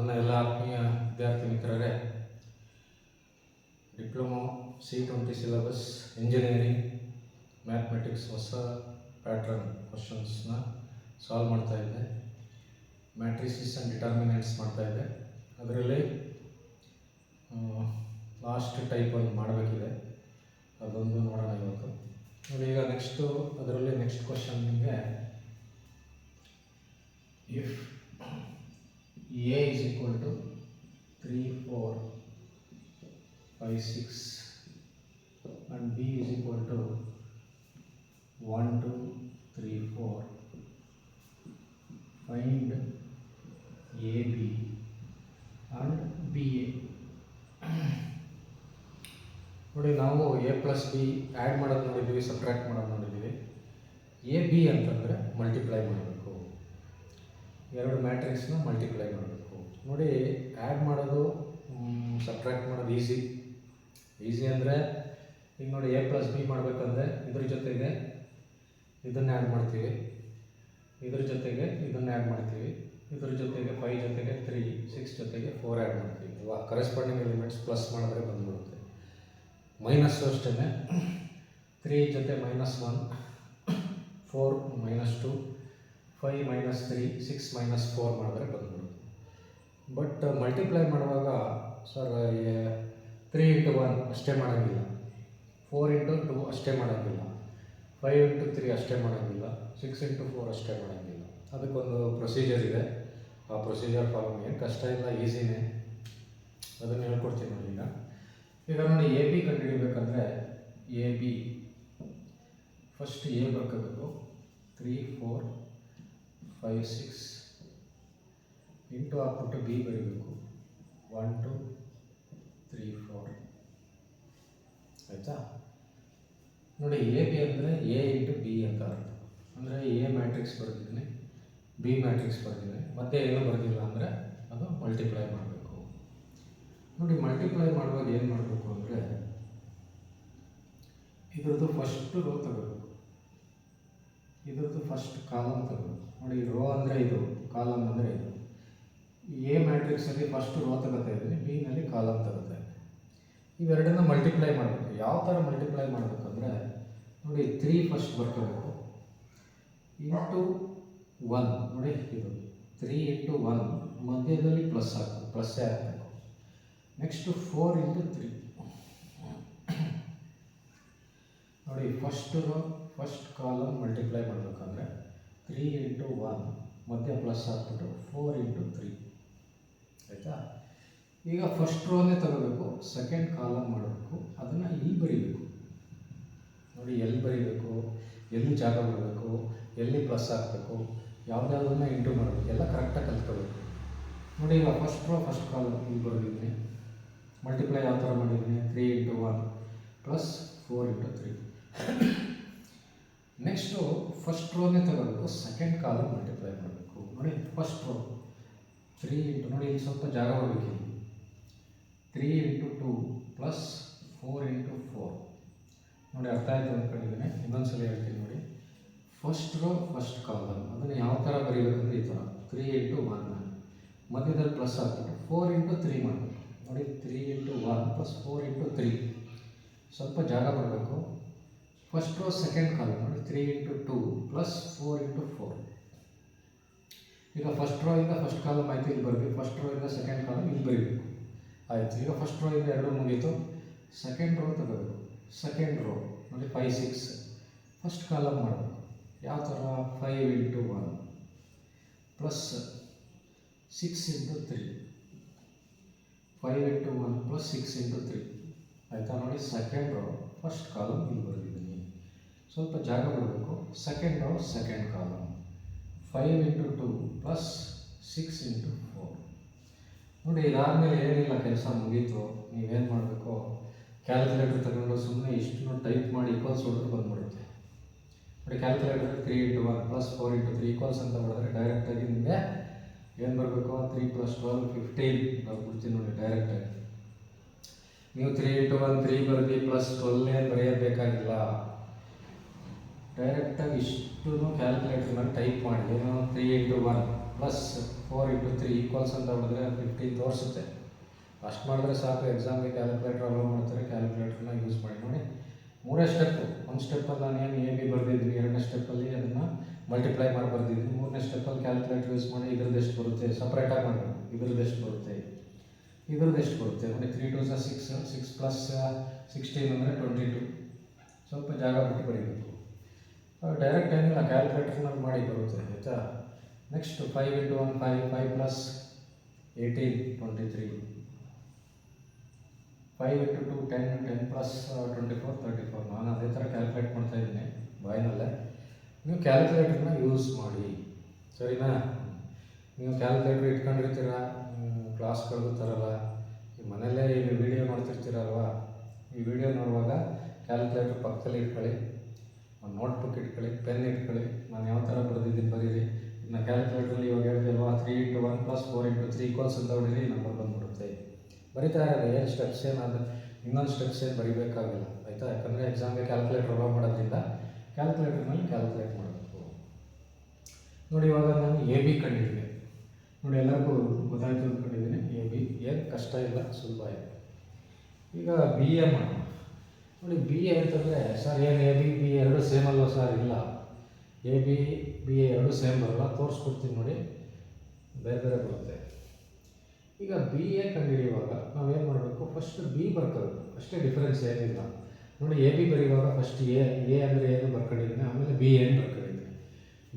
ನನ್ನ ಎಲ್ಲ ಆತ್ಮೀಯ ವಿದ್ಯಾರ್ಥಿ ಮಿತ್ರರೇ, diploma C20 syllabus engineering mathematics ಹೊಸ ಪ್ಯಾಟ್ರನ್ ಕ್ವಶನ್ಸ್ನ ಸಾಲ್ವ್ ಮಾಡ್ತಾಯಿದ್ದೆ. ಮ್ಯಾಟ್ರಿಸಿಸ್ ಆ್ಯಂಡ್ ಡಿಟರ್ಮಿನೆಂಟ್ಸ್ ಮಾಡ್ತಾಯಿದ್ದೆ. ಅದರಲ್ಲಿ ಲಾಸ್ಟ್ ಟೈಪ್ ಒಂದು ಮಾಡಬೇಕಿದೆ, ಅದೊಂದು ನೋಡೋಣ ಇವತ್ತು. ನೋಡಿ, ಈಗ ನೆಕ್ಸ್ಟ್ ಕ್ವಶನ್ ನಿಮಗೆ if A is equal to 3, 4, 5, 6 and B is equal to 1, 2, 3, 4. Find AB and BA. ನೋಡಿ, ನಾವು A ಪ್ಲಸ್ ಬಿ ಆ್ಯಡ್ ಮಾಡೋದು ನೋಡಿದ್ದೀವಿ, ಸಬ್ಟ್ರಾಕ್ಟ್ ಮಾಡೋದು ನೋಡಿದ್ದೀವಿ. ಎ ಬಿ ಅಂತಂದರೆ ಮಲ್ಟಿಪ್ಲೈ ಮಾಡಬೇಕು, ಎರಡು ಮ್ಯಾಟ್ರಿಕ್ಸ್ನ ಮಲ್ಟಿಪ್ಲೈ ಮಾಡಬೇಕು. ನೋಡಿ, ಆ್ಯಡ್ ಮಾಡೋದು ಸಬ್ಟ್ರಾಕ್ಟ್ ಮಾಡೋದು ಈಸಿ ಅಂದರೆ ಈಗ ನೋಡಿ, A ಪ್ಲಸ್ ಬಿ ಮಾಡಬೇಕಂದ್ರೆ ಇದ್ರ ಜೊತೆಗೆ ಇದನ್ನು ಆ್ಯಡ್ ಮಾಡ್ತೀವಿ, ಇದ್ರ ಜೊತೆಗೆ ಇದನ್ನು ಆ್ಯಡ್ ಮಾಡ್ತೀವಿ, ಇದ್ರ ಜೊತೆಗೆ 5 ಜೊತೆಗೆ 3, 6 ಜೊತೆಗೆ 4 ಆ್ಯಡ್ ಮಾಡ್ತೀವಿ. ಕರೆಸ್ಪಾಂಡಿಂಗ್ ಎಲಿಮೆಂಟ್ಸ್ ಪ್ಲಸ್ ಮಾಡಿದ್ರೆ ಬಂದ್ಬಿಡುತ್ತೆ. ಮೈನಸ್ಸು ಅಷ್ಟೇ, 3 ಜೊತೆ -1, 4 -2, 5 -3, 6 -4 ಮಾಡಿದ್ರೆ ಬಂದ್ಬಿಡುತ್ತೆ. ಬಟ್ ಮಲ್ಟಿಪ್ಲೈ ಮಾಡುವಾಗ ಸರ್ 3 × 1 ಅಷ್ಟೇ ಮಾಡೋಂಗಿಲ್ಲ, 4 × 2 ಅಷ್ಟೇ ಮಾಡೋಂಗಿಲ್ಲ, 5 × 3 ಅಷ್ಟೇ ಮಾಡೋಂಗಿಲ್ಲ, 6 × 4 ಅಷ್ಟೇ ಮಾಡೋಂಗಿಲ್ಲ. ಅದಕ್ಕೊಂದು ಪ್ರೊಸೀಜರ್ ಇದೆ. ಆ ಪ್ರೊಸೀಜರ್ ಫಾಲೋ ಮಾಡಿ, ಕಷ್ಟ ಇಲ್ಲ, ಈಸಿನೇ. ಅದನ್ನು ಹೇಳ್ಕೊಡ್ತೀನಿ ನೋಡಿ. ಈಗ ನೋಡಿ, ಎ ಬಿ ಕಂಡುಹಿಡಿಬೇಕಂದ್ರೆ ಎ ಬಿ ಫಸ್ಟ್ ಎ ಬರ್ಕೋಬೇಕು. 3, 4, 5, 6 ಇಂಟು ಹಾಕ್ಬಿಟ್ಟು ಬಿ ಬರೀಬೇಕು. 1, 2, 3, 4. ಆಯಿತಾ? ನೋಡಿ, ಎ ಬಿ ಅಂದರೆ ಎ ಇಂಟು ಬಿ ಅಂತ ಅರ್ಥ. ಅಂದರೆ ಎ ಮ್ಯಾಟ್ರಿಕ್ಸ್ ಬರ್ತಿದ್ದೀನಿ, ಬಿ ಮ್ಯಾಟ್ರಿಕ್ಸ್ ಬರ್ತಿದ್ದೀನಿ, ಮತ್ತೆ ಏನೂ ಬರ್ತಿಲ್ಲ ಅಂದರೆ ಅದು ಮಲ್ಟಿಪ್ಲೈ ಮಾಡಬೇಕು. ನೋಡಿ, ಮಲ್ಟಿಪ್ಲೈ ಮಾಡುವಾಗ ಏನು ಮಾಡಬೇಕು ಅಂದರೆ ಇದ್ರದ್ದು ಫಸ್ಟ್ ರೋ ತಗೋಬೇಕು, ಇದ್ರದ್ದು ಫಸ್ಟ್ ಕಾಲಮ್ ತಗೋಬೇಕು. ನೋಡಿ, ರೋ ಅಂದರೆ ಇದು, ಕಾಲಮ್ ಅಂದರೆ ಇದು. ಎ ಮ್ಯಾಟ್ರಿಕ್ಸಲ್ಲಿ ಫಸ್ಟ್ ರೋ ತಗೋತಾ ಇದ್ದೀನಿ, ಬಿನಲ್ಲಿ ಕಾಲಮ್ ತಗೋತಾ ಇದ್ದೀನಿ. ಇವೆರಡನ್ನ ಮಲ್ಟಿಪ್ಲೈ ಮಾಡಬೇಕು. ಯಾವ ಥರ ಮಲ್ಟಿಪ್ಲೈ ಮಾಡಬೇಕಂದ್ರೆ ನೋಡಿ, 3 ಫಸ್ಟ್ ಬರ್ಕೋಬೇಕು, ಇಂಟು 1. ನೋಡಿ, ಇದು 3 × 1 ಮಧ್ಯದಲ್ಲಿ ಪ್ಲಸ್ ಹಾಕಬೇಕು, ಪ್ಲಸ್ಸೇ ಹಾಕಬೇಕು. ನೆಕ್ಸ್ಟು 4 × 3. ನೋಡಿ, first row first column multiply ಮಾಡಬೇಕಂದ್ರೆ 3 × 1 ಮಧ್ಯ ಪ್ಲಸ್ ಹಾಕ್ಬಿಟ್ಟು 4 × 3. ಆಯಿತಾ? ಈಗ ಫಸ್ಟ್ ರೋನೇ ತಗೋಬೇಕು, ಸೆಕೆಂಡ್ ಕಾಲಮ್ ಮಾಡಬೇಕು, ಅದನ್ನು ಇಲ್ಲಿ ಬರೀಬೇಕು. ನೋಡಿ, ಎಲ್ಲಿ ಬರೀಬೇಕು, ಎಲ್ಲಿ ಜಾಗ ಬರಬೇಕು, ಎಲ್ಲಿ ಪ್ಲಸ್ ಹಾಕಬೇಕು, ಯಾವುದ್ಯಾವುದನ್ನು ಇಂಟು ಮಾಡಬೇಕು, ಎಲ್ಲ ಕರೆಕ್ಟಾಗಿ ಕಲ್ತ್ಕೋಬೇಕು. ನೋಡಿ, ಈಗ ಫಸ್ಟ್ ರೋ ಫಸ್ಟ್ ಕಾಲಮ್ ಇಲ್ಲಿ ಬರೆದಿದ್ದೀನಿ. ಮಲ್ಟಿಪ್ಲೈ ಯಾವ ಥರ ಮಾಡಿದ್ದೀನಿ, 3 × 1 ಪ್ಲಸ್ 4 × 3. ನೆಕ್ಸ್ಟು ಫಸ್ಟ್ ರೋನೇ ತಗೋಬೇಕು, ಸೆಕೆಂಡ್ ಕಾಲಮ್ ಮಲ್ಟಿಪ್ಲೈ ಮಾಡಬೇಕು. ನೋಡಿ, ಫಸ್ಟ್ ರೋ 3 × ನೋಡಿ, ಇಲ್ಲಿ ಸ್ವಲ್ಪ ಜಾಗ ಬರಬೇಕು. 3 × 2 ಪ್ಲಸ್ 4 × 4. ನೋಡಿ, ಅರ್ಥ ಆಯಿತು ಅಂದ್ಕೊಂಡಿದ್ದೀನಿ. ಇನ್ನೊಂದ್ಸಲ ಹೇಳ್ತೀನಿ ನೋಡಿ. ಫಸ್ಟ್ ರೋ ಫಸ್ಟ್ ಕಾಲಮ್ ಅದನ್ನು ಯಾವ ಥರ ಬರೀಬೇಕಂದ್ರೆ ಈ ಥರ 3 × 1 ಮಧ್ಯದಲ್ಲಿ ಪ್ಲಸ್ ಹಾಕ್ಬಿಟ್ಟು 4 × 3 ಮಾಡಬೇಕು. ನೋಡಿ, 3 × 1 ಪ್ಲಸ್ 4 × 3. ಸ್ವಲ್ಪ ಜಾಗ ಬರಬೇಕು. ಫಸ್ಟ್ ರೋ ಸೆಕೆಂಡ್ ಕಾಲಮ್ ನೋಡಿ, 3 × 2 ಪ್ಲಸ್ 4 × 4. ಈಗ ಫಸ್ಟ್ ರೋ ಇಂದ ಫಸ್ಟ್ ಕಾಲಮ್ ಆಯಿತು, ಇಲ್ಲಿ ಬರಬೇಕು. ಫಸ್ಟ್ ರೋ ಇಂದ ಸೆಕೆಂಡ್ ಕಾಲಮ್ ಇಲ್ಲಿ ಬರೀಬೇಕು. ಆಯಿತು. ಈಗ ಫಸ್ಟ್ ರೋ ಇಂದ 2 ಮುಗೀತು. ಸೆಕೆಂಡ್ ರೋ ತಗೋಬೇಕು. ಸೆಕೆಂಡ್ ರೋ ನೋಡಿ, 5, 6 ಫಸ್ಟ್ ಕಾಲಮ್ ಮಾಡಬೇಕು. ಯಾವ ಥರ, 5 × 1 ಪ್ಲಸ್ 6 × 3. 5 × 1 ಪ್ಲಸ್ 6 × 3. ಆಯಿತಾ? ನೋಡಿ, ಸೆಕೆಂಡ್ ರೋ ಫಸ್ಟ್ ಕಾಲಮ್ ಇಲ್ಲಿ ಬರೆದಿದ್ದೀನಿ. ಸ್ವಲ್ಪ ಜಾಗ ಬರಬೇಕು. Second row second column 5 × 2 plus 6 × 4. ನೋಡಿ, ಇದಾದಮೇಲೆ ಏನಿಲ್ಲ, ಕೆಲಸ ಮುಗೀತು. ನೀವೇನು ಮಾಡಬೇಕು, ಕ್ಯಾಲ್ಕುಲೇಟರ್ ತಗೊಂಡು ಸುಮ್ಮನೆ ಇಷ್ಟನ್ನು ಟೈಪ್ ಮಾಡಿ ಈಕ್ವಲ್ಸ್ ಹೊಡೆದು ಬಂದ್ಬಿಡುತ್ತೆ. ನೋಡಿ, ಕ್ಯಾಲ್ಕುಲೇಟರ್ 3 × 1 ಪ್ಲಸ್ 4 × 3 ಈಕ್ವಲ್ಸ್ ಅಂತ ಹೊಡೆದ್ರೆ ಡೈರೆಕ್ಟಾಗಿ ನಿಮಗೆ ಏನು ಬರಬೇಕು, 3 + 12 15 ಬರ್ಬಿಡ್ತೀನಿ. ನೋಡಿ, ಡೈರೆಕ್ಟಾಗಿ ನೀವು 3 × 1 3 ಬರೆದು ಪ್ಲಸ್ 12 ಏನು ಬರೆಯಬೇಕಾಗಿಲ್ಲ. ಡೈರೆಕ್ಟಾಗಿ ಇಷ್ಟು ಕ್ಯಾಲ್ಕುಲೇಟರ್ನಲ್ಲಿ ಟೈಪ್ ಮಾಡಿ, ಏನು 3 × 1 ಪ್ಲಸ್ 4 × 3 ಈಕ್ವಲ್ಸ್ ಅಂತ ಹೊಡೆದ್ರೆ 15 ತೋರಿಸುತ್ತೆ. ಅಷ್ಟು ಮಾಡಿದ್ರೆ ಸಾಕು. ಎಕ್ಸಾಮ್ಗೆ ಕ್ಯಾಲ್ಕುಲೇಟರ್ ಅಲೋ ಮಾಡ್ತಾರೆ, ಕ್ಯಾಲ್ಕುಲೇಟರ್ನ ಯೂಸ್ ಮಾಡಿ. ನೋಡಿ, ಮೂರೇ ಸ್ಟೆಪ್ಪು. ಒಂದು ಸ್ಟೆಪ್ಪಲ್ಲಿ ನಾನು ಏನು ಎ ಬಿ ಬರೆದಿದ್ವಿ, ಎರಡನೇ ಸ್ಟೆಪ್ಪಲ್ಲಿ ಅದನ್ನು ಮಲ್ಟಿಪ್ಲೈ ಮಾಡಿ ಬರೆದಿದ್ವಿ. ಮೂರನೇ ಸ್ಟೆಪ್ಪಲ್ಲಿ ಕ್ಯಾಲ್ಕುಲೇಟರ್ ಯೂಸ್ ಮಾಡಿ ಇದ್ರದ್ದು ಎಷ್ಟು ಬರುತ್ತೆ ಸಪ್ರೇಟಾಗಿ ಮಾಡಬೇಕು. ಇದ್ರದ್ದು ಎಷ್ಟು ಬರುತ್ತೆ, ಇದ್ರದ್ದು ಎಷ್ಟು ಬರುತ್ತೆ. ನೋಡಿ, 3 × 2 = 6, 6 + 16 ಅಂದರೆ 22. ಸ್ವಲ್ಪ ಜಾಗ ಬಿಟ್ಟು ಬರೀಬೇಕು. ಡೈರೆಕ್ಟ್ ಏನಿಲ್ಲ, ಕ್ಯಾಲ್ಕುಲೇಟರ್ನಲ್ಲಿ ಮಾಡಿ ಬರುತ್ತೆ, ಆಯಿತಾ. ನೆಕ್ಸ್ಟ್ 5 × 1 = 5, 5 + 18 23, 5 × 2 10, 10 + 24 34. ನಾನು ಅದೇ ಥರ ಕ್ಯಾಲ್ಕುಲೇಟ್ ಮಾಡ್ತಾ ಇದ್ದೀನಿ ಬಾಯಿನಲ್ಲೇ. ನೀವು ಕ್ಯಾಲ್ಕುಲೇಟರ್ನ ಯೂಸ್ ಮಾಡಿ, ಸರಿನಾ. ನೀವು ಕ್ಯಾಲ್ಕುಲೇಟರ್ ಇಟ್ಕೊಂಡಿರ್ತೀರ, ಕ್ಲಾಸ್ಗಳಿಗೂ ತರಲ್ಲ, ಈ ಮನೆಯಲ್ಲೇ ಈಗ ವಿಡಿಯೋ ನೋಡ್ತಿರ್ತೀರಲ್ವ, ಈ ವಿಡಿಯೋ ನೋಡುವಾಗ ಕ್ಯಾಲ್ಕುಲೇಟರ್ ಪಕ್ಕದಲ್ಲಿ ಇಟ್ಕೊಳ್ಳಿ, ಒಂದು ನೋಟ್ಬುಕ್ ಇಟ್ಕೊಳ್ಳಿ, ಪೆನ್ ಇಟ್ಕೊಳ್ಳಿ. ನಾನು ಯಾವ ಥರ ಬರೆದಿದ್ದೀನಿ ಬರೀರಿ. ಇನ್ನು ಕ್ಯಾಲ್ಕುಲೇಟ್ರಲ್ಲಿ ಇವಾಗ ಹೇಳ್ತೀವಲ್ವ, 3 × 1 + 4 × 3 ಈಕ್ವಲ್ಸ್ ಅಂತ ಹೊಡೀರಿ, ನಂಬರ್ ಬಂದುಬಿಡುತ್ತೆ. ಬರಿತಾ ಇರೋದು ಏನು ಸ್ಟೆಪ್ಸ್ ಏನಾದರೂ ಇನ್ನೊಂದು ಸ್ಟೆಪ್ಸ್ ಏನು ಬರೀಬೇಕಾಗಿಲ್ಲ, ಆಯಿತಾ. ಯಾಕಂದರೆ ಎಕ್ಸಾಮ್ಗೆ ಕ್ಯಾಲ್ಕುಲೇಟರ್ ಅಲೋ ಮಾಡೋದ್ರಿಂದ ಕ್ಯಾಲ್ಕುಲೇಟರ್ನಲ್ಲಿ ಕ್ಯಾಲ್ಕುಲೇಟ್ ಮಾಡಬೇಕು. ನೋಡಿ, ಇವಾಗ ನಾನು ಎ ಬಿ ಕಂಡಿದ್ದೀನಿ. ನೋಡಿ, ಎಲ್ಲರಿಗೂ ಗೊತ್ತಾಯ್ತು ಅಂದ್ಕೊಂಡಿದ್ದೀನಿ. ಎ ಬಿ ಏನು ಕಷ್ಟ ಇಲ್ಲ, ಸುಲಭ ಇದೆ. ಈಗ ಬಿ ಎ ಮಾಡೋಣ. ನೋಡಿ, ಬಿ ಎ ಅಂತಂದರೆ ಸರ್ ಏನು ಎ ಬಿ ಎರಡೂ ಸೇಮ್ ಅಲ್ವ ಸರ್? ಇಲ್ಲ, ಎ ಬಿ ಎ ಎರಡೂ ಸೇಮ್ ಬರಲ್ಲ. ತೋರಿಸ್ಕೊಡ್ತೀನಿ ನೋಡಿ, ಬೇರೆ ಬೇರೆ ಬರುತ್ತೆ. ಈಗ ಬಿ ಎ ಕಂಡುಹಿಡಿಯುವಾಗ ನಾವೇನು ಮಾಡಬೇಕು, ಫಸ್ಟ್ ಬಿ ಬರ್ಕೋಬೇಕು ಅಷ್ಟೇ, ಡಿಫ್ರೆನ್ಸ್ ಏನಿಲ್ಲ. ನೋಡಿ, ಎ ಬಿ ಬರೆಯುವಾಗ ಫಸ್ಟ್ ಎ ಅಂದರೆ ಏನು ಬರ್ಕೊಂಡಿದ್ದೀನಿ, ಆಮೇಲೆ ಬಿ ಏನು ಬರ್ಕೊಂಡಿದ್ದೀನಿ.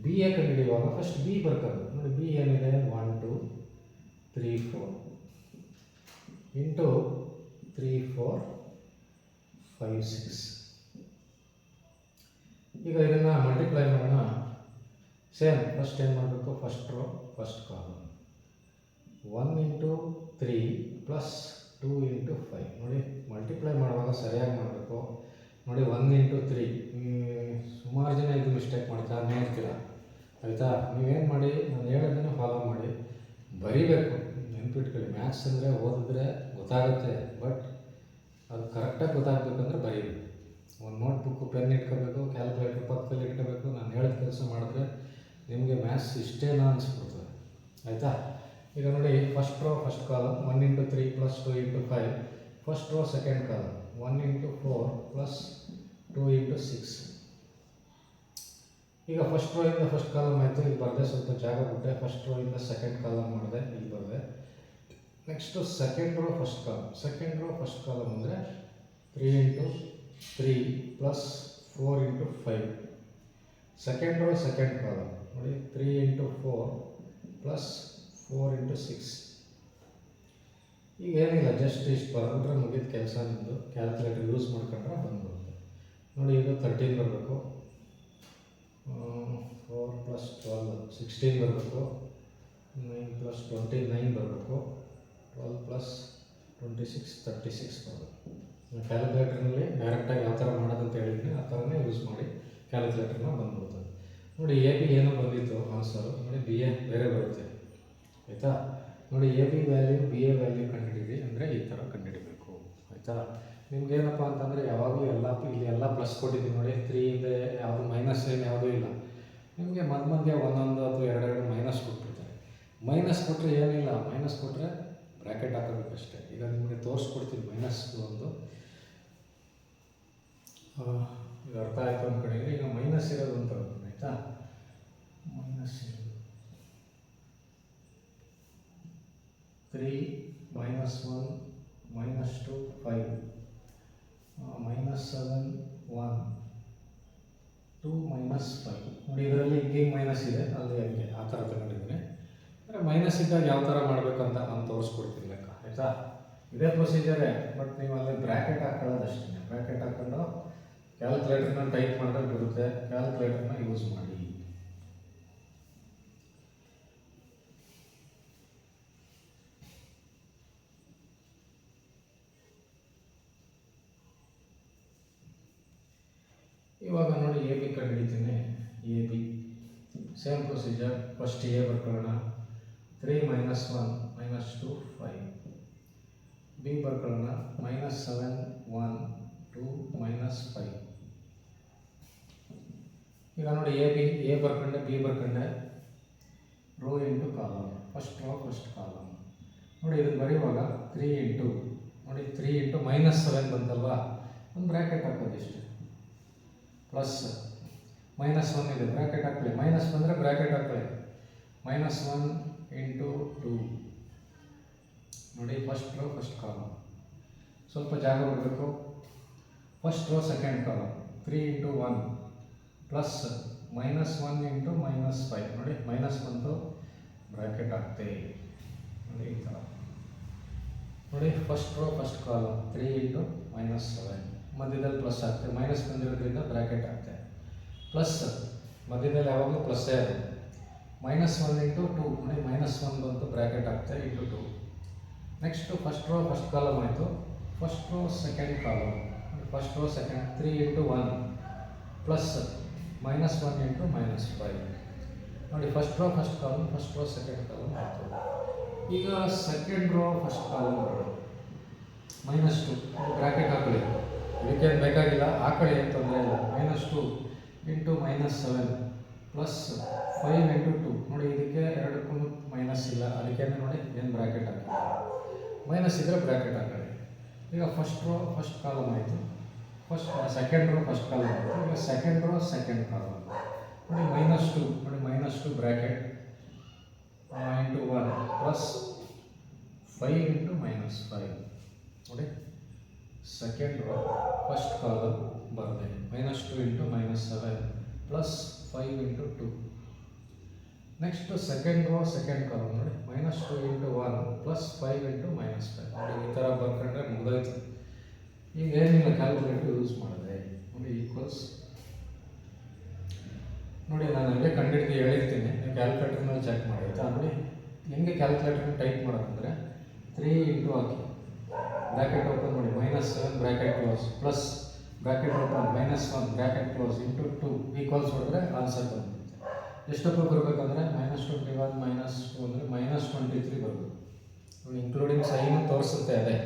ಬಿ ಎ ಕಂಡುಹಿಡಿಯುವಾಗ ಫಸ್ಟ್ ಬಿ ಬರ್ಕೋಬೇಕು. ನೋಡಿ, ಬಿ ಏನಿದೆ, 1 2 3 4 ಇಂಟು 3 4 5 6. ಈಗ ಇದನ್ನು ಮಲ್ಟಿಪ್ಲೈ ಮಾಡೋಣ. ಸೇಮ್ ಫಸ್ಟ್ ಏನು ಮಾಡಬೇಕು, ಫಸ್ಟ್ ರೋ ಫಸ್ಟ್ ಕಾಲಮ್. 1 × 3 + 2 × 5. ನೋಡಿ, ಮಲ್ಟಿಪ್ಲೈ ಮಾಡುವಾಗ ಸರಿಯಾಗಿ ಮಾಡಬೇಕು. ನೋಡಿ, 1 × 3 ಸುಮಾರು ಜನ ಇದು ಮಿಸ್ಟೇಕ್ ಮಾಡ್ತಾನೆ ಇರ್ತೀರ, ಆಯಿತಾ. ನೀವೇನು ಮಾಡಿ, ನಾನು ಹೇಳೋದನ್ನು ಫಾಲೋ ಮಾಡಿ ಬರೀಬೇಕು. ನೆನ್ಪಿಟ್ಕೊಳ್ಳಿ, ಮ್ಯಾಥ್ಸ್ ಅಂದರೆ ಓದಿದ್ರೆ ಗೊತ್ತಾಗುತ್ತೆ, ಬಟ್ ಅದು ಕರೆಕ್ಟಾಗಿ ಗೊತ್ತಾಗಬೇಕಂದ್ರೆ ಬರೀಬೇಕು. ಒಂದು ನೋಟ್ಬುಕ್ಕು ಪೆನ್ ಇಟ್ಕೋಬೇಕು, ಕ್ಯಾಲ್ಕುಲೇಟರ್ ಪಕ್ಕದಲ್ಲಿ ಇಟ್ಕೋಬೇಕು. ನಾನು ಹೇಳಿದ ಕೆಲಸ ಮಾಡಿದ್ರೆ ನಿಮಗೆ ಮ್ಯಾಥ್ಸ್ ಇಷ್ಟೇನಾ ಅನಿಸ್ಬಿಡ್ತದೆ, ಆಯಿತಾ. ಈಗ ನೋಡಿ, first row first column 1 × 3 + 2 × 5. First row second column 1 × 4 + 2 × 6. ಈಗ ಫಸ್ಟ್ ರೋ ಇಂದ ಫಸ್ಟ್ ಕಾಲಮ್ ಆಯಿತು, ಇಲ್ಲಿ ಬರದೆ, ಸ್ವಲ್ಪ ಜಾಗ ಬಿಟ್ಟೆ. ಫಸ್ಟ್ ರೋ ಇಂದ ಸೆಕೆಂಡ್ ಕಾಲಮ್ ಮಾಡಿದೆ, ಇಲ್ಲಿ ಬರದೆ. Next second row first column. Second row first column ಅಂದರೆ 3 × 3 + 4 × 5. ಸೆಕೆಂಡ್ ರೋ ಸೆಕೆಂಡ್ ಕಾಲಮ್ ನೋಡಿ, 3 × 4 + 4 × 6. ಈಗ ಏನಿಲ್ಲ, ಜಸ್ಟ್ ಇಷ್ಟು ಬರೆದ್ರೆ ಮುಗಿದ ಕೆಲಸ. ನಿಮ್ಮದು ಕ್ಯಾಲ್ಕುಲೇಟರ್ ಯೂಸ್ ಮಾಡ್ಕೊಂಡ್ರೆ ಬಂದ್ಬಿಡುತ್ತೆ. ನೋಡಿ, ಇದು 13 ಬರಬೇಕು, 4 + 12 16 ಬರಬೇಕು, 9 + 29 ಬರಬೇಕು, 12 + 26 36 ಬರಬೇಕು. ಕ್ಯಾಲ್ಕುಲೇಟರ್ನಲ್ಲಿ ಡೈರೆಕ್ಟಾಗಿ ಯಾವ ಥರ ಮಾಡೋದಂತ ಹೇಳಿದ್ದೀನಿ, ಆ ಥರನೇ ಯೂಸ್ ಮಾಡಿ ಕ್ಯಾಲ್ಕುಲೇಟರ್ನ ಬಂದ್ಬಿಡ್ತದೆ. ನೋಡಿ, ಎ ಬಿ ಏನೋ ಬಂದಿತ್ತು ಆನ್ಸರು. ನೋಡಿ, ಬಿ ಎ ಬೇರೆ ಬರುತ್ತೆ, ಆಯಿತಾ. ನೋಡಿ, A B value B A value ಕಂಡುಹಿಡಿಯಿರಿ ಅಂದರೆ ಈ ಥರ ಕಂಡುಹಿಡಿಬೇಕು, ಆಯಿತಾ. ನಿಮ್ಗೇನಪ್ಪ ಅಂತಂದರೆ ಯಾವಾಗಲೂ ಇಲ್ಲಿ ಎಲ್ಲ ಪ್ಲಸ್ ಕೊಟ್ಟಿದ್ದೀನಿ ನೋಡಿ. 3 ಇದೆ, ಯಾವುದು ಮೈನಸ್ ಏನು ಯಾವುದೂ ಇಲ್ಲ. ನಿಮಗೆ ಮಧ್ಯೆ ಒಂದೊಂದು ಅಥವಾ ಎರಡೆರಡು ಮೈನಸ್ ಕೊಟ್ಬಿಡ್ತಾರೆ. ಮೈನಸ್ ಕೊಟ್ಟರೆ ಏನಿಲ್ಲ, ಮೈನಸ್ ಕೊಟ್ಟರೆ ಬ್ರ್ಯಾಕೆಟ್ ಹಾಕೋಬೇಕಷ್ಟೇ. ಈಗ ನಿಮಗೆ ತೋರಿಸ್ಕೊಡ್ತೀನಿ ಮೈನಸ್ ಒಂದು. ಇದು ಅರ್ಥ ಆಯಿತು ಅಂದ್ಕೊಂಡಿದ್ದೀನಿ. ಈಗ ಮೈನಸ್ ಇರೋದು ಅಂತ ಹೇಳ್ತೀನಿ, ಆಯಿತಾ. ಮೈನಸ್ 3 - 1 - 2 5 -7 1 2 - 5. ನೋಡಿ, ಇದರಲ್ಲಿ ಹಿಂಗೆ ಮೈನಸ್ ಇದೆ, ಅಲ್ಲಿ ಹಂಗೆ ಆ ಥರ ತಗೊಂಡಿದ್ದೀನಿ. ಅಂದರೆ ಮೈನಸ್ ಇದ್ದಾಗ ಯಾವ ಥರ ಮಾಡಬೇಕಂತ ನಾನು ತೋರಿಸ್ಕೊಡ್ತೀನಿ ಲೆಕ್ಕ, ಆಯಿತಾ. ಇದೇ ಪ್ರೊಸೀಜರೇ, ಬಟ್ ನೀವು ಅಲ್ಲಿ ಬ್ರ್ಯಾಕೆಟ್ ಹಾಕೊಳ್ಳೋದಷ್ಟೇ. ಬ್ರ್ಯಾಕೆಟ್ ಹಾಕ್ಕೊಂಡು ಕ್ಯಾಲ್ಕುಲೇಟರ್ನ ಟೈಪ್ ಮಾಡಿದ್ರೆ ಬರುತ್ತೆ. ಕ್ಯಾಲ್ಕುಲೇಟರ್ನ ಯೂಸ್ ಮಾಡಿ. ಇವಾಗ ನೋಡಿ, ಎ ಬಿ ಕಂಡುಹಿಡಿತೀನಿ. A B same procedure. First A ಬರ್ಕೊಳ್ಳೋಣ. 3 - 1 - 2 5. ಬಿ ಬರ್ಕೊಳ್ಳೋಣ. -7 1 2 -5. ಈಗ ನೋಡಿ, ಎ ಬರ್ಕೊಂಡೆ, ಬಿ ಬರ್ಕೊಂಡೆ. Row into column, first row first column. ನೋಡಿ ಇದನ್ನು ಬರೆಯುವಾಗ 3 ಇಂಟು ನೋಡಿ 3 ಇಂಟು -7 ಬಂತಲ್ವಾ, ಒಂದು ಬ್ರ್ಯಾಕೆಟ್ ಹಾಕೋದು ಇಷ್ಟೇ. ಪ್ಲಸ್ -1 ಇದೆ, ಬ್ರ್ಯಾಕೆಟ್ ಹಾಕೊಳ್ಳಿ. ಮೈನಸ್ ಬಂದರೆ ಬ್ರ್ಯಾಕೆಟ್ ಹಾಕೊಳ್ಳಿ. -1 ಇಂಟು 2 ನೋಡಿ ಫಸ್ಟ್ ರೋ ಫಸ್ಟ್ ಕಾಲಮ್. ಸ್ವಲ್ಪ ಜಾಗ ಬಿಡಬೇಕು. First row second column 3 into 1 plus -1 into -5 ನೋಡಿ ಮೈನಸ್ ಬಂತು, ಬ್ರ್ಯಾಕೆಟ್ ಹಾಕ್ತೇವೆ ನೋಡಿ ಈ ಥರ. ನೋಡಿ first row first column 3 into -7 ಮಧ್ಯದಲ್ಲಿ ಪ್ಲಸ್ ಆಗ್ತದೆ, ಮೈನಸ್ ಬಂದಿರೋದ್ರಿಂದ ಬ್ರ್ಯಾಕೆಟ್ ಆಗ್ತದೆ. ಪ್ಲಸ್ ಮಧ್ಯದಲ್ಲಿ ಯಾವಾಗಲೂ ಪ್ಲಸ್ಸೇ ಅದು. -1 ಇಂಟು 2 ನೋಡಿ -1 ಬಂತು, ಬ್ರ್ಯಾಕೆಟ್ ಆಗ್ತದೆ into 2. Next first row first column ಆಯಿತು. First row second column first row second 3 into 1 plus -1 into -5 ನೋಡಿ first row first column first row second column ಆಯಿತು. ಈಗ ಸೆಕೆಂಡ್ ರೋ ಫಸ್ಟ್ ಕಾಲಮ್ ಬರೋದು -2 ಬ್ರ್ಯಾಕೆಟ್ ಹಾಕೊಳ್ಳಿ. ಇದಕ್ಕೇನು ಬೇಕಾಗಿಲ್ಲ, ಹಾಕೊಳ್ಳಿ ಏನು ತೊಂದರೆ ಇಲ್ಲ. -2 ಇಂಟು -7 ಪ್ಲಸ್ 5 ಇಂಟು 2 ನೋಡಿ ಇದಕ್ಕೆ ಎರಡಕ್ಕೂ ಮೈನಸ್ ಇಲ್ಲ, ಅದಕ್ಕೇನೆ ನೋಡಿ ಏನು ಬ್ರ್ಯಾಕೆಟ್ ಹಾಕಿಲ್ಲ. ಮೈನಸ್ ಇದ್ದರೆ ಬ್ರ್ಯಾಕೆಟ್ ಹಾಕೊಳ್ಳಿ. ಈಗ ಫಸ್ಟ್ ರೋ ಫಸ್ಟ್ ಕಾಲಮ್ ಆಯಿತು, ಸೆಕೆಂಡ್ ರೋ ಫಸ್ಟ್ ಕಾಲಮ್ ಆಯಿತು. ಈಗ ಸೆಕೆಂಡ್ ರೋ ಸೆಕೆಂಡ್ ಕಾಲಮ್ ನೋಡಿ -2 ನೋಡಿ -2 ಬ್ರ್ಯಾಕೆಟ್ ಇಂಟು 1 ಪ್ಲಸ್ 5 ಇಂಟು -5 ನೋಡಿ ಸೆಕೆಂಡ್ ರೋ ಫಸ್ಟ್ ಕಾಲಮ್ ಬರದೆ -2 into -7 plus 5 into 2. Next second row second column ನೋಡಿ -2 ಇಂಟು 1 ಪ್ಲಸ್ 5 ಇಂಟು -5 ನೋಡಿ ಈ ಥರ ಬರ್ಕೊಂಡ್ರೆ ಮುಗಿದೋಯ್ತು. ಈಗ ಏನಿಲ್ಲ, ಕ್ಯಾಲ್ಕುಲೇಟರ್ ಯೂಸ್ ಮಾಡಿದೆ ನೋಡಿ ಈಕ್ವಲ್ಸ್ ನೋಡಿ ನಾನು ಹಂಗೆ ಕಂಡಿಡ್ದು ಹೇಳಿರ್ತೀನಿ, ನೀವು ಕ್ಯಾಲ್ಕುಲೇಟರ್ನಲ್ಲಿ ಚೆಕ್ ಮಾಡಿ ಆಯಿತಾ. ನೋಡಿ ಹೆಂಗೆ ಕ್ಯಾಲ್ಕುಲೇಟರ್ನ ಟೈಪ್ ಮಾಡೋದಂದರೆ 3 ಇಂಟು ಹಾಕಿ ಬ್ರ್ಯಾಕೆಟ್ ಓಪನ್ ಮಾಡಿ -7 bracket close plus bracket open -1 bracket close into 2 equals ಹೊಡೆದ್ರೆ ಆನ್ಸರ್ ಬಂದ್ಬಿಡುತ್ತೆ. ಎಷ್ಟಪ್ಪ ಬರಬೇಕಂದ್ರೆ -21 -2 ಅಂದರೆ -23 ಬರಬೇಕು ನೋಡಿ, ಇಂಕ್ಲೂಡಿಂಗ್ ಸೈನು ತೋರಿಸುತ್ತೆ ಅದೇ.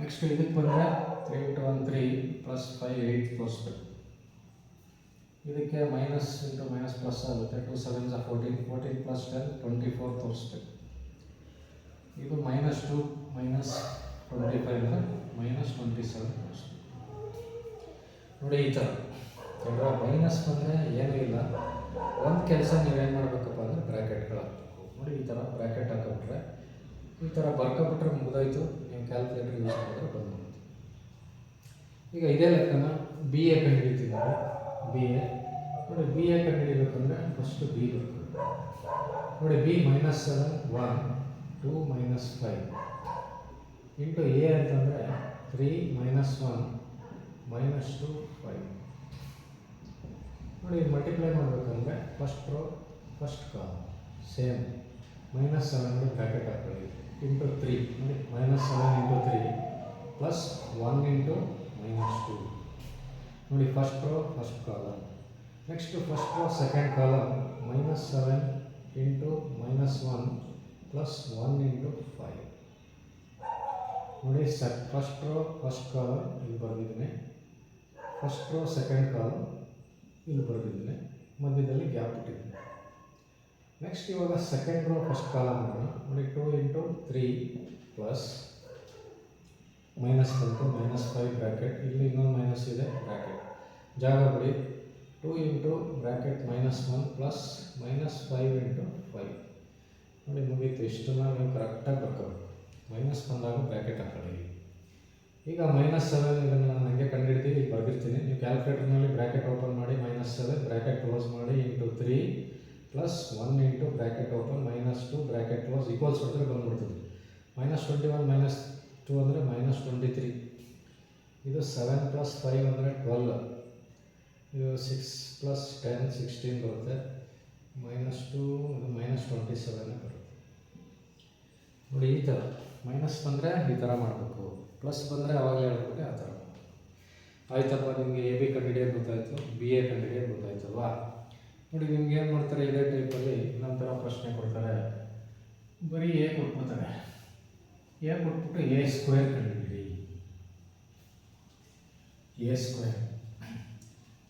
ನೆಕ್ಸ್ಟ್ ಇದಕ್ಕೆ ಬಂದರೆ 3 ಇಂಟು 1 3 ಪ್ಲಸ್ 5 8 ತೋರಿಸ್ಬೇಕು. ಇದಕ್ಕೆ ಮೈನಸ್ ಇಂಟು ಮೈನಸ್ ಪ್ಲಸ್ ಆಗುತ್ತೆ, 2 7s 14 14 ಪ್ಲಸ್ 10 24 ತೋರಿಸ್ಬೇಕು. ಇದು -2 -25 ಅಂದರೆ -27 ತೋರಿಸ್ಬೇಕು ನೋಡಿ ಈ ಥರ. ಮೈನಸ್ ಬಂದರೆ ಏನೂ ಇಲ್ಲ, ಒಂದು ಕೆಲಸ ನೀವೇನು ಮಾಡಬೇಕಪ್ಪ ಅಂದರೆ ಬ್ರ್ಯಾಕೆಟ್ಗಳು ಹಾಕಬೇಕು ನೋಡಿ ಈ ಥರ. ಬ್ರ್ಯಾಕೆಟ್ ಹಾಕಿಬಿಟ್ರೆ ಈ ಥರ ಬರ್ಕೊಬಿಟ್ರೆ ಮುಗಿದೋಯ್ತು. ನೀವು ಕ್ಯಾಲ್ಕುಲೇಟರ್ ಯೂಸ್ ಮಾಡಿದ್ರೆ ಬಂದ್ಬಿಡುತ್ತೆ. ಈಗ ಇದೇ ಲೆಕ್ಕನ ಬಿ ಎ ಕಂಡುಹಿಡಿತೀವಿ ನೋಡಿ. ಬಿ ಎ ನೋಡಿ, ಬಿ ಎ ಕಂಡುಹಿಡಿಬೇಕಂದ್ರೆ ಫಸ್ಟು ಬಿ ಬೇಕು ನೋಡಿ. ಬಿ -7 1 2 -5 ಇಂಟು ಎ ಅಂತಂದರೆ 3 -1 -2 5 ನೋಡಿ. ಮಲ್ಟಿಪ್ಲೈ ಮಾಡಬೇಕಂದ್ರೆ first row first column same -7 bracket ಹಾಕೊಳ್ಳಿ ಇಂಟು 3 ನೋಡಿ -7 ಇಂಟು 3 ಪ್ಲಸ್ 1 ಇಂಟು -2 ನೋಡಿ first row first column. Next first row second column -7 into -1 plus 1 into 5 ನೋಡಿ. ಫಸ್ಟ್ ರೋ ಫಸ್ಟ್ ಕಾಲಮ್ ಇಲ್ಲಿ ಬರೆದಿದ್ದೀನಿ, ಫಸ್ಟ್ ರೋ ಸೆಕೆಂಡ್ ಕಾಲಮ್ ಇಲ್ಲಿ ಬರೆದಿದ್ದೀನಿ, ಮಧ್ಯದಲ್ಲಿ ಗ್ಯಾಪ್ ಇಟ್ಟಿದ್ದೀನಿ. ನೆಕ್ಸ್ಟ್ ಇವಾಗ ಸೆಕೆಂಡ್ ರೋ ಫಸ್ಟ್ ಕಾಲಮ್ ಮಾಡೋಣ ನೋಡಿ. 2 ಇಂಟು 3 ಪ್ಲಸ್ ಮೈನಸ್ ಬಂತು -5 ಬ್ರ್ಯಾಕೆಟ್, ಇಲ್ಲಿ ಇನ್ನೊಂದು ಮೈನಸ್ ಇದೆ ಬ್ರ್ಯಾಕೆಟ್ ಜಾಗ ಬಿಡಿ. 2 ಇಂಟು ಬ್ರ್ಯಾಕೆಟ್ -1 ಪ್ಲಸ್ -5 ಇಂಟು 5 ನೋಡಿ ಮುಗೀತು. ಇಷ್ಟನ್ನು ನೀವು ಕರೆಕ್ಟಾಗಿ ಬರ್ಕೋಬೇಕು. ಮೈನಸ್ ಬಂದಾಗ ಬ್ರ್ಯಾಕೆಟ್ ಹಾಕೊಳ್ಳಿ. ಈಗ -7 ಇದನ್ನು ನಾನು ನನಗೆ ಕಂಡುಹಿಡ್ತೀವಿ, ಈಗ ಬರೆದಿರ್ತೀನಿ. ನೀವು ಕ್ಯಾಲ್ಕುಲೇಟರ್ನಲ್ಲಿ ಬ್ರ್ಯಾಕೆಟ್ ಓಪನ್ ಮಾಡಿ -7 ಬ್ರ್ಯಾಕೆಟ್ ಕ್ಲೋಸ್ ಮಾಡಿ into 3 plus 1 into bracket open -2 bracket close equals ಹೊಡೆದ್ರೆ ಬಂದ್ಬಿಡ್ತದೆ. -21 -2 ಅಂದರೆ -23. ಇದು 7 ಪ್ಲಸ್ 5 ಅಂದರೆ 12. ಇದು 6 ಪ್ಲಸ್ 10 16 ಬರುತ್ತೆ. -2 ಇದು -27 ಬರುತ್ತೆ ನೋಡಿ ಈ ಥರ. ಮೈನಸ್ ಬಂದರೆ ಈ ಥರ ಮಾಡಬೇಕು, ಪ್ಲಸ್ ಬಂದರೆ ಅವಾಗಲೇ ಹೇಳ್ಬಿಟ್ಟೆ ಆ ಥರ. ಆಯ್ತಪ್ಪ, ನಿಮಗೆ ಎ ಬಿ ಕಂಡುಹಿಡಿಯೋದು ಗೊತ್ತಾಯಿತು, ಬಿ ಎ ಕಂಡುಹಿಡಿಯೋದು ಗೊತ್ತಾಯ್ತಲ್ವಾ. ನೋಡಿ ನಿಮ್ಗೆ ಏನು ಮಾಡ್ತಾರೆ, ಇದೇ ಟೈಪಲ್ಲಿ ಇನ್ನೊಂದು ಥರ ಪ್ರಶ್ನೆ ಕೊಡ್ತಾರೆ. ಬರೀ ಎ ಕೊಟ್ಬಿಡ್ತಾರೆ. ಎ ಕೊಟ್ಬಿಟ್ಟು ಎ ಸ್ಕ್ವೇರ್ ಕಂಡುಹಿಡಿ. ಎ ಸ್ಕ್ವೇರ್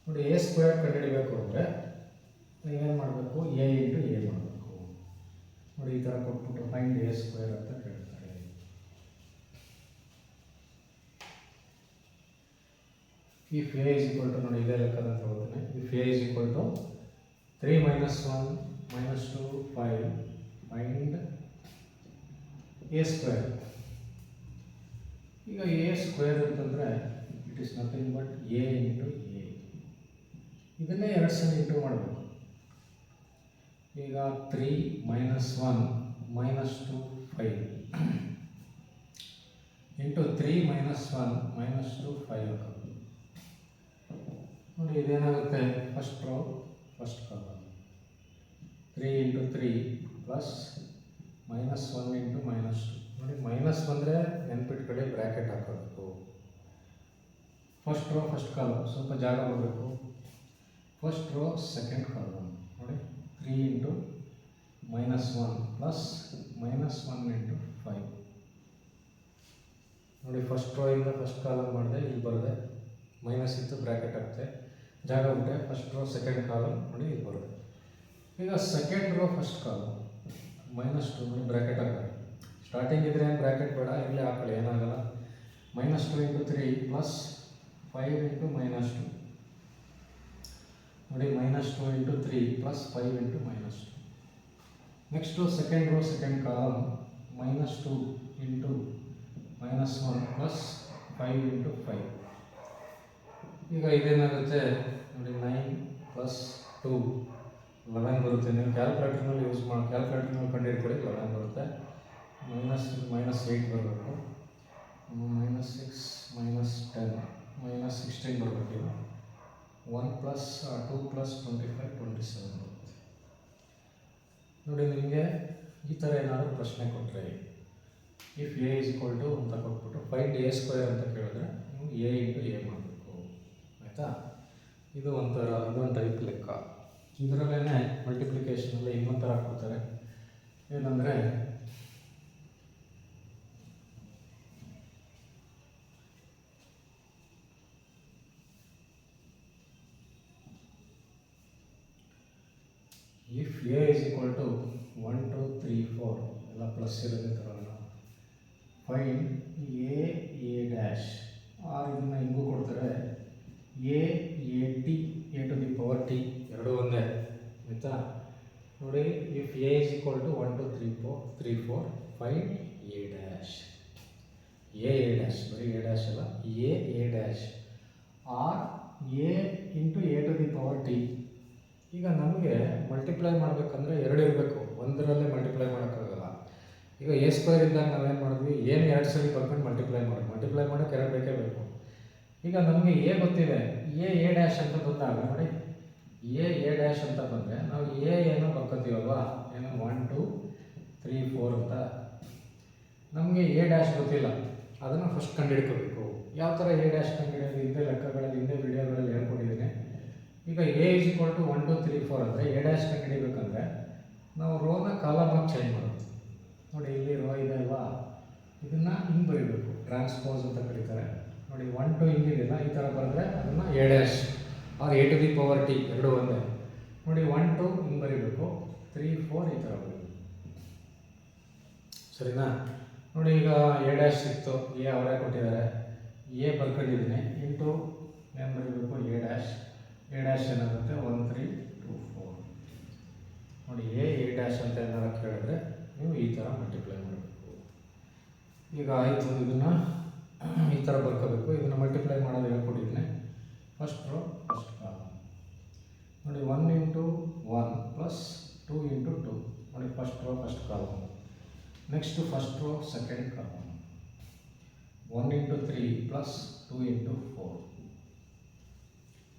ನೋಡಿ, ಎ ಸ್ಕ್ವೇರ್ ಕಂಡುಹಿಡಿಬೇಕು ಅಂದರೆ ನೀವೇನು ಮಾಡಬೇಕು, ಎ ಇಂಟು ಎ ಮಾಡಬೇಕು. ನೋಡಿ ಈ ಥರ ಕೊಟ್ಬಿಟ್ಟು ಫೈಂಡ್ ಎ ಸ್ಕ್ವೇರ್ ಅಂತ ಕೇಳ್ತಾರೆ. If A is equal to, ನೋಡಿ ಇದೇ ಲೆಕ್ಕದ ತಗೋತೀನಿ. If A is equal to 3 - 1 - 2 5 find a square. ಈಗ ಎ ಸ್ಕ್ವೇರ್ ಅಂತಂದರೆ it is nothing but a into a. ಇದನ್ನೇ 2 ಸಲ ಇಂಟು ಮಾಡಬೇಕು. ಈಗ 3 - 1 - 2 5 ಇಂಟು 3 - 1 - 2 5 ನೋಡಿ ಇದೇನಾಗುತ್ತೆ, first row first column 3 into 3 plus -1 into -2. ನೋಡಿ ಮೈನಸ್ ಬಂದರೆ ನೆನ್ಪಿಟ್ಕೊಳ್ಳಿ, ಬ್ರ್ಯಾಕೆಟ್ ಹಾಕೋಬೇಕು. ಫಸ್ಟ್ ರೋ ಫಸ್ಟ್ ಕಾಲಮ್ ಸ್ವಲ್ಪ ಜಾಗ ಬರಬೇಕು. ಫಸ್ಟ್ ರೋ ಸೆಕೆಂಡ್ ಕಾಲಮ್ ನೋಡಿ 3 ಇಂಟು -1 ಪ್ಲಸ್ -1 ಇಂಟು 5. ನೋಡಿ ಫಸ್ಟ್ ರೋ ಇಂದ ಫಸ್ಟ್ ಕಾಲಮ್ ಮಾಡಿದೆ, ಇಲ್ಲಿ ಬರುತ್ತೆ ಮೈನಸ್ ಇತ್ತು, ಬ್ರ್ಯಾಕೆಟ್ ಆಗುತ್ತೆ, ಜಾಗ ಬಿಟ್ಟೆ. ಫಸ್ಟ್ ರೋ ಸೆಕೆಂಡ್ ಕಾಲಮ್ ನೋಡಿ ಇಲ್ಲಿ ಬರುತ್ತೆ. ಈಗ ಸೆಕೆಂಡ್ ರೋ ಫಸ್ಟ್ ಕಾಲಮ್ -2 ನೋಡಿ ಬ್ರ್ಯಾಕೆಟ್ ಹಾಕೋದು. ಸ್ಟಾರ್ಟಿಂಗ್ ಇದ್ರೆ ಏನು ಬ್ರ್ಯಾಕೆಟ್ ಬೇಡ, ಇಲ್ಲೇ ಹಾಕೊಳ್ಳಿ, ಏನಾಗಲ್ಲ. -2 ಇಂಟು 3 ಪ್ಲಸ್ 5 ಇಂಟು -2 ನೋಡಿ -2 into 3 plus 5 into -2. Next second row second column -2 into -1 plus 5 into 5. ಈಗ ಇದೇನಾಗುತ್ತೆ ನೋಡಿ 9 ಪ್ಲಸ್ 2 11 ಬರುತ್ತೆ. ನೀವು ಕ್ಯಾಲ್ಕುಲೇಟರ್ನಲ್ಲಿ ಯೂಸ್ ಮಾಡಿ, ಕ್ಯಾಲ್ಕುಲೇಟರ್ನಲ್ಲಿ ಕಂಡುಹಿಡ್ಕೊಳ್ಳಿ, 11 ಬರುತ್ತೆ. -8 ಬರಬೇಕು, -6 -10 -16 ಬರಬೇಕು. 1 ಪ್ಲಸ್ 2 ಪ್ಲಸ್ 25 27 ಬರುತ್ತೆ. ನೋಡಿ ನಿಮಗೆ ಈ ಥರ ಏನಾದರೂ ಪ್ರಶ್ನೆ ಕೊಟ್ಟರೆ, if A is equal to ಅಂತ ಕೊಟ್ಬಿಟ್ಟು ಫೈಂಡ್ ಎ ಸ್ಕ್ವೇರ್ ಅಂತ ಕೇಳಿದ್ರೆ ನೀವು ಎ ಇಂಟು ಎ ಮಾಡಬೇಕು, ಆಯಿತಾ. ಇದು ಒಂಥರ, ಇದೊಂದು ಟೈಪ್ ಲೆಕ್ಕ. ಇದರಲ್ಲೇ ಮಲ್ಟಿಪ್ಲಿಕೇಶನಲ್ಲಿ ಇನ್ನೊಂದು ಥರ ಕೊಡ್ತಾರೆ, ಏನಂದರೆ if A is equal to 1 2 3 4 ಎಲ್ಲ ಪ್ಲಸ್ ಇರೋದೇ ತರೋಣ. Find A dash. ಆರ್ ಇದನ್ನು ಹಿಂಗೂ ಕೊಡ್ತಾರೆ, A T A to the power T ಎರಡೂ ಒಂದೇ, ಆಯಿತಾ. ನೋಡಿ if A is equal to 1 2 3 4 find A dash. A dash, ಬರೀ ಎ ಡ್ಯಾಶ್ ಅಲ್ಲ, A dash or A into A to the power T. ಈಗ ನಮಗೆ ಮಲ್ಟಿಪ್ಲೈ ಮಾಡಬೇಕಂದ್ರೆ 2 ಇರಬೇಕು, ಒಂದರಲ್ಲೇ ಮಲ್ಟಿಪ್ಲೈ ಮಾಡೋಕ್ಕಾಗಲ್ಲ. ಈಗ ಎ ಸ್ಕ್ವೇರ್ ಇದ್ದಾಗ ನಾವೇನು ಮಾಡಿದ್ವಿ, ಏನು 2 ಸಲ ಬರ್ಕೊಂಡು ಮಲ್ಟಿಪ್ಲೈ ಮಾಡೋಕ್ಕೆ 2 ಬೇಕೇ ಬೇಕು. ಈಗ ನಮಗೆ ಎ ಗೊತ್ತಿದೆ, ಎ ಡ್ಯಾಶ್ ಅಂತ ಬಂದಾಗ ನೋಡಿ, ಎ ಡ್ಯಾಶ್ ಅಂತ ಬಂದರೆ ನಾವು ಏನೋ ಬರ್ಕೋತೀವಲ್ವಾ, ಏನೋ 1 2 3 4 ಅಂತ. ನಮಗೆ ಎ ಡ್ಯಾಶ್ ಗೊತ್ತಿಲ್ಲ, ಅದನ್ನು ಫಸ್ಟ್ ಕಂಡುಹಿಡ್ಕೋಬೇಕು. ಯಾವ ಥರ ಎ ಡ್ಯಾಶ್ ಕಂಡುಹಿಡಿಯೋದು, ಹಿಂದೆ ಲೆಕ್ಕಗಳಲ್ಲಿ, ಹಿಂದೆ ವಿಡಿಯೋಗಳಲ್ಲಿ ಹೇಳ್ಕೊಟ್ಟಿದ್ದೀನಿ. ಈಗ ಎ ಇಸ್ ಈಕ್ವಲ್ ಟು 1 2 3 4 ಅಂದರೆ ಎ ಡ್ಯಾಶ್ ಕಂಡುಹಿಡಿಬೇಕಂದ್ರೆ ನಾವು ರೋನ ಕಾಲಮಾಗಿ ಚೇಂಜ್ ಮಾಡೋದು. ನೋಡಿ ಇಲ್ಲಿ ರೋ ಇದೆ ಅಲ್ವಾ, ಇದನ್ನು ಹಿಂಗೆ ಬರೀಬೇಕು, ಟ್ರಾನ್ಸ್ಪೋಸ್ ಅಂತ ಕರೀತಾರೆ. ನೋಡಿ 1 2 ಹಿಂಗಿದೆಯಲ್ಲ, ಈ ಥರ ಬರೆದ್ರೆ ಅದನ್ನು a dash or a to the power T ಎರಡೂ ಒಂದೇ. ನೋಡಿ 1 2 ಹಿಂಗೆ ಬರೀಬೇಕು, 3 4 ಈ ಥರ ಬರೀಬೇಕು, ಸರಿನಾ. ನೋಡಿ ಈಗ ಎ ಡ್ಯಾಶ್ ಸಿಕ್ತು, ಎ ಅವರೇ ಕೊಟ್ಟಿದ್ದಾರೆ, ಎ ಬರ್ಕೊಂಡಿದ್ದೀನಿ ಇಂಟು ಏನು ಬರೀಬೇಕು, ಎ ಡ್ಯಾಶ್ ಏನಾಗುತ್ತೆ 1 3 2 4. ನೋಡಿ ಎ ಡ್ಯಾಶ್ ಅಂತ ಏನಾರು ಕೇಳಿದ್ರೆ ನೀವು ಈ ಥರ ಮಲ್ಟಿಪ್ಲೈ ಮಾಡಬೇಕು. ಈಗ ಆಯಿತು, ಇದನ್ನು ಈ ಥರ ಬರ್ಕೋಬೇಕು. ಇದನ್ನು ಮಲ್ಟಿಪ್ಲೈ ಮಾಡೋದು ಹೇಳ್ಕೊಟ್ಟಿದ್ದೀನಿ. ಫಸ್ಟ್ ರೋ ಫಸ್ಟ್ ಕಾಲಮ್ ನೋಡಿ 1 ಇಂಟು 1 ಪ್ಲಸ್ 2 ಇಂಟು 2 ನೋಡಿ first row first column. Next first row second column 1 into 3 plus 2 into 4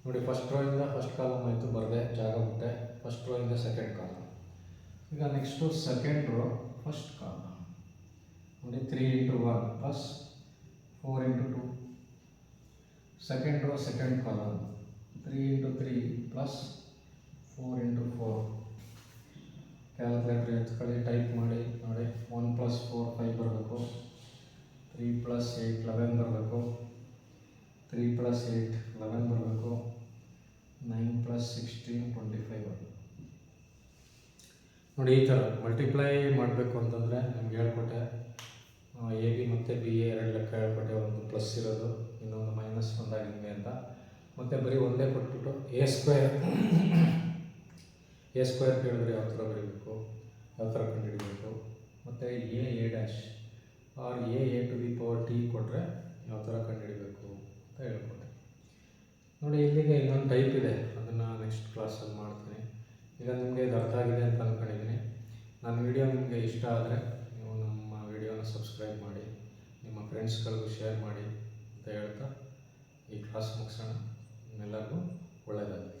ನೋಡಿ ಫಸ್ಟ್ ರೋ ಇಂದ ಫಸ್ಟ್ ಕಾಲಮ್ ಆಯಿತು, ಬರದೆ ಜಾಗ ಬಿಟ್ಟೆ. ಫಸ್ಟ್ ರೋ ಇಂದ ಸೆಕೆಂಡ್ ಕಾಲಮ್. ಈಗ next second row first column ನೋಡಿ 3 into 1 plus 4 into 2. Second row second column 3 into 3 plus 4 into 4. Calculator ಎತ್ಕೊಳ್ಳಿ, type ಮಾಡಿ ನೋಡಿ. 1 ಪ್ಲಸ್ 4 5 ಬರಬೇಕು, 3 ಪ್ಲಸ್ 8 11 ಬರಬೇಕು, 3 ಪ್ಲಸ್ 8 11 ಬರಬೇಕು, 9 ಪ್ಲಸ್ 16 25 ಬರಬೇಕು. ನೋಡಿ ಈ ಥರ ಮಲ್ಟಿಪ್ಲೈ ಮಾಡಬೇಕು ಅಂತಂದರೆ ನಿಮ್ಗೆ ಹೇಳ್ಕೊಟ್ಟೆ, ಎ ಬಿ ಮತ್ತು ಬಿ ಎ ಎರಡು ಲೆಕ್ಕ ಹೇಳ್ಕೊಟ್ಟೆ, ಒಂದು ಪ್ಲಸ್ ಇರೋದು ಇನ್ನೊಂದು ಮೈನಸ್ ಒಂದಾಗಿದೆ ಅಂತ. ಮತ್ತು ಬರೀ ಒಂದೇ ಕೊಟ್ಬಿಟ್ಟು ಎ ಸ್ಕ್ವೇರ್ ಕೇಳಿದ್ರೆ ಯಾವ ಥರ ಬರೀಬೇಕು, ಯಾವ ಥರ ಕಂಡುಹಿಡಬೇಕು, ಮತ್ತು a dash or a to the power t ಕೊಟ್ಟರೆ ಯಾವ ಥರ ಕಂಡುಹಿಡಬೇಕು ಅಂತ ಹೇಳ್ಕೊಟ್ಟೆ. ನೋಡಿ ಇಲ್ಲಿಗೆ ಇನ್ನೊಂದು ಟೈಪ್ ಇದೆ, ಅದನ್ನು ನೆಕ್ಸ್ಟ್ ಕ್ಲಾಸಲ್ಲಿ ಮಾಡ್ತೀನಿ. ಈಗ ನಿಮಗೆ ಇದು ಅರ್ಥ ಆಗಿದೆ ಅಂತ ಅಂದ್ಕೊಂಡಿದ್ದೀನಿ. ನನ್ನ ವಿಡಿಯೋ ನಿಮಗೆ ಇಷ್ಟ ಆದರೆ ನೀವು ನಮ್ಮ ವಿಡಿಯೋನ ಸಬ್ಸ್ಕ್ರೈಬ್ ಮಾಡಿ, ನಿಮ್ಮ ಫ್ರೆಂಡ್ಸ್ಗಳಿಗೂ ಶೇರ್ ಮಾಡಿ ಅಂತ ಹೇಳ್ತಾ ಈ ಕ್ಲಾಸ್ ಮುಗಿಸೋಣ. ನಿಮ್ಮೆಲ್ಲರಿಗೂ ಒಳ್ಳೆಯದಾಗಲಿ.